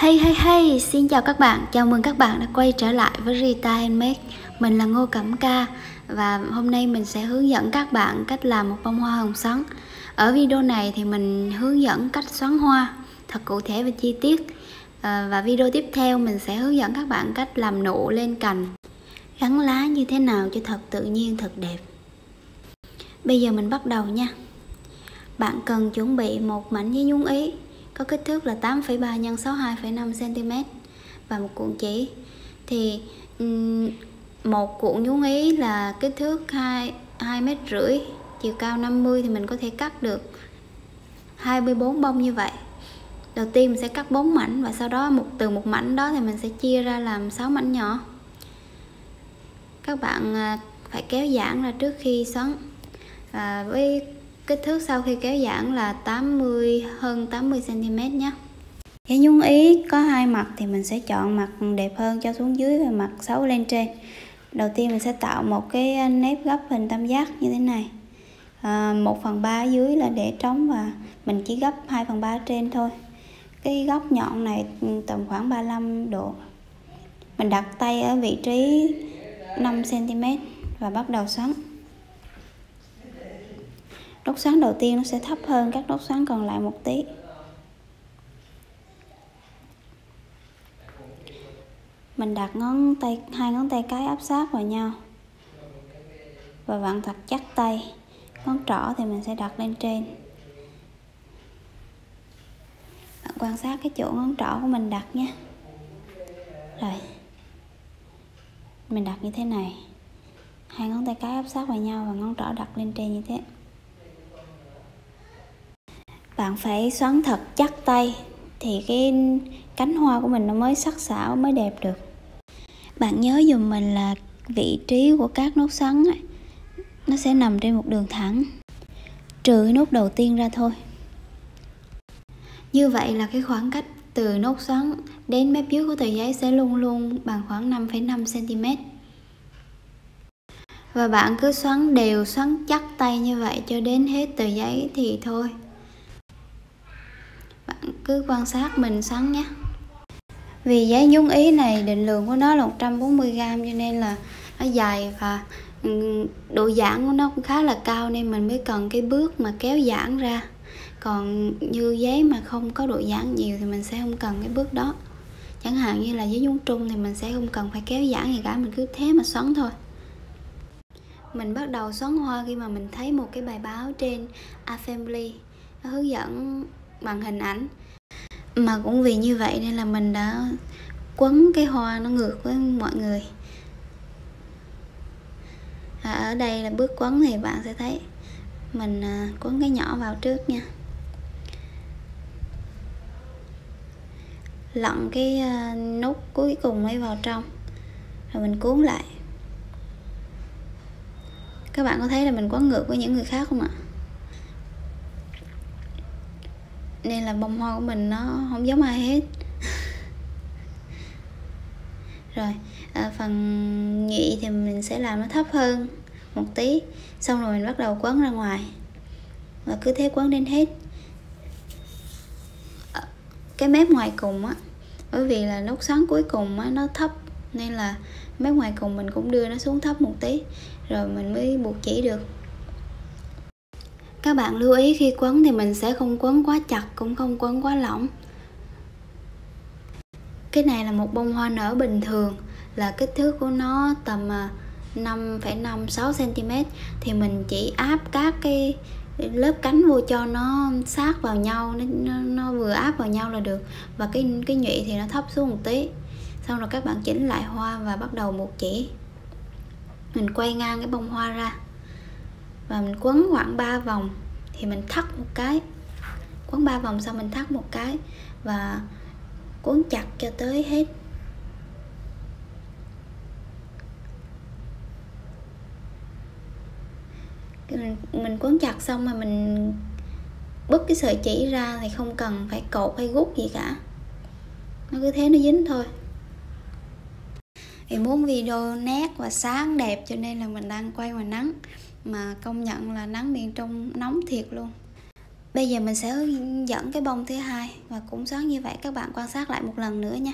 Hey, xin chào các bạn, chào mừng các bạn đã quay trở lại với Rita Handmade. Mình là Ngô Cẩm Ca và hôm nay mình sẽ hướng dẫn các bạn cách làm một bông hoa hồng xoắn. Ở video này thì mình hướng dẫn cách xoắn hoa thật cụ thể và chi tiết. Và video tiếp theo mình sẽ hướng dẫn các bạn cách làm nụ lên cành, gắn lá như thế nào cho thật tự nhiên, thật đẹp. Bây giờ mình bắt đầu nha. Bạn cần chuẩn bị một mảnh giấy nhún ý có kích thước là 8,3 x 62,5 cm và một cuộn chỉ. Thì một cuộn nhún ý là kích thước 2,5 m, chiều cao 50 thì mình có thể cắt được 24 bông như vậy. Đầu tiên mình sẽ cắt 4 mảnh và sau đó từ một mảnh đó thì mình sẽ chia ra làm 6 mảnh nhỏ. Các bạn phải kéo giãn ra trước khi xoắn. Với kích thước sau khi kéo giãn là hơn 80 cm nhé. Giấy nhún ý có hai mặt thì mình sẽ chọn mặt đẹp hơn cho xuống dưới và mặt xấu lên trên. Đầu tiên mình sẽ tạo một cái nếp gấp hình tam giác như thế này. 1/3 ở dưới là để trống và mình chỉ gấp 2/3 ở trên thôi. Cái góc nhọn này tầm khoảng 35 độ. Mình đặt tay ở vị trí 5 cm và bắt đầu xoắn. Đốt xoắn đầu tiên nó sẽ thấp hơn các đốt xoắn còn lại một tí. Mình đặt hai ngón tay cái áp sát vào nhau và vặn thật chắc tay. Ngón trỏ thì mình sẽ đặt lên trên. Bạn quan sát cái chỗ ngón trỏ của mình đặt nhé. Rồi mình đặt như thế này, hai ngón tay cái áp sát vào nhau và ngón trỏ đặt lên trên như thế. Bạn phải xoắn thật chắc tay thì cái cánh hoa của mình nó mới sắc sảo, mới đẹp được. Bạn nhớ dùm mình là vị trí của các nốt xoắn ấy, nó sẽ nằm trên một đường thẳng, trừ cái nốt đầu tiên ra thôi. Như vậy là cái khoảng cách từ nốt xoắn đến mép dưới của tờ giấy sẽ luôn luôn bằng khoảng 5,5 cm. Và bạn cứ xoắn đều, xoắn chắc tay như vậy cho đến hết tờ giấy thì thôi. Bạn cứ quan sát mình xoắn nhé. Vì giấy nhún ý này định lượng của nó là 140g cho nên là nó dài và độ giãn của nó cũng khá là cao nên mình mới cần cái bước mà kéo giãn ra. Còn như giấy mà không có độ giãn nhiều thì mình sẽ không cần cái bước đó. Chẳng hạn như là giấy nhún trung thì mình sẽ không cần phải kéo giãn gì cả, mình cứ thế mà xoắn thôi. Mình bắt đầu xoắn hoa khi mà mình thấy một cái bài báo trên Assembly nó hướng dẫn bằng hình ảnh. Mà cũng vì như vậy nên là mình đã quấn cái hoa nó ngược với mọi người. Ở đây là bước quấn thì bạn sẽ thấy mình quấn cái nhỏ vào trước nha. Lặn cái nút cuối cùng ấy vào trong rồi mình cuốn lại. Các bạn có thấy là mình quấn ngược với những người khác không ạ? Nên là bông hoa của mình nó không giống ai hết. Rồi phần nhị thì mình sẽ làm nó thấp hơn một tí. Xong rồi mình bắt đầu quấn ra ngoài và cứ thế quấn đến hết. Cái mép ngoài cùng á, bởi vì là nốt xoắn cuối cùng á nó thấp nên là mép ngoài cùng mình cũng đưa nó xuống thấp một tí rồi mình mới buộc chỉ được. Các bạn lưu ý khi quấn thì mình sẽ không quấn quá chặt cũng không quấn quá lỏng. Cái này là một bông hoa nở bình thường, là kích thước của nó tầm 5,56 cm thì mình chỉ áp các cái lớp cánh vô cho nó sát vào nhau, nó vừa áp vào nhau là được. Và cái nhụy thì nó thấp xuống một tí. Xong rồi các bạn chỉnh lại hoa và bắt đầu buộc chỉ. Mình quay ngang cái bông hoa ra và mình quấn khoảng 3 vòng thì mình thắt một cái. Quấn 3 vòng xong mình thắt một cái và quấn chặt cho tới hết. Mình quấn chặt xong mà mình bứt cái sợi chỉ ra thì không cần phải cột hay gút gì cả, nó cứ thế nó dính thôi. Vì muốn video nét và sáng đẹp cho nên là mình đang quay ngoài nắng, mà công nhận là nắng miền Trung nóng thiệt luôn. Bây giờ mình sẽ hướng dẫn cái bông thứ hai và cũng xoắn như vậy, các bạn quan sát lại một lần nữa nha.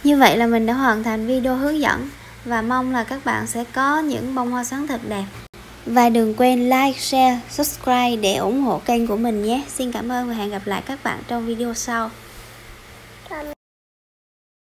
Như vậy là mình đã hoàn thành video hướng dẫn và mong là các bạn sẽ có những bông hoa xoắn thật đẹp. Và đừng quên like, share, subscribe để ủng hộ kênh của mình nhé. Xin cảm ơn và hẹn gặp lại các bạn trong video sau.